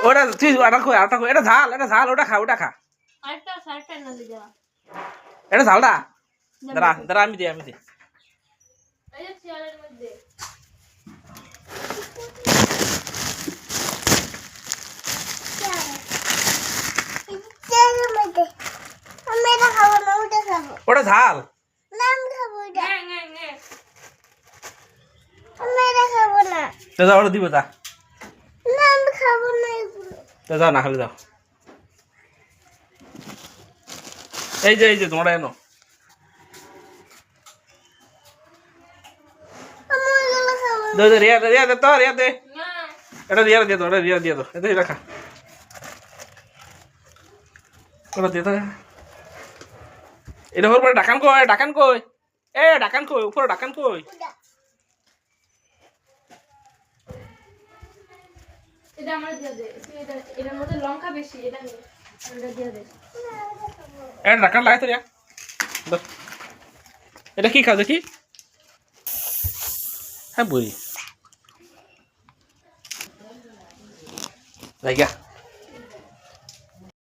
ওটা তুই আটা খো এটা ঝাল ওটা খা এটা ঝালটা দাঁড়া আমি দিই ওটা ঝাল যাও ওটা দিব যাও না খালি যাও এই যে তোমরা এনো রিয়া দে এটা রিয়া দিয়ে দাও এটা রাখা ওটা দিয়ে দাও এটা হল ডাকান কই উপরে ডাকান কই এটা আমার দিয়ে দে এটার মধ্যে লঙ্কা বেশি এটা দিয়ে দে এটা ডাকান লাগে তো রিয়া এটা কি খাও দেখি হ্যাঁ বই জায়গা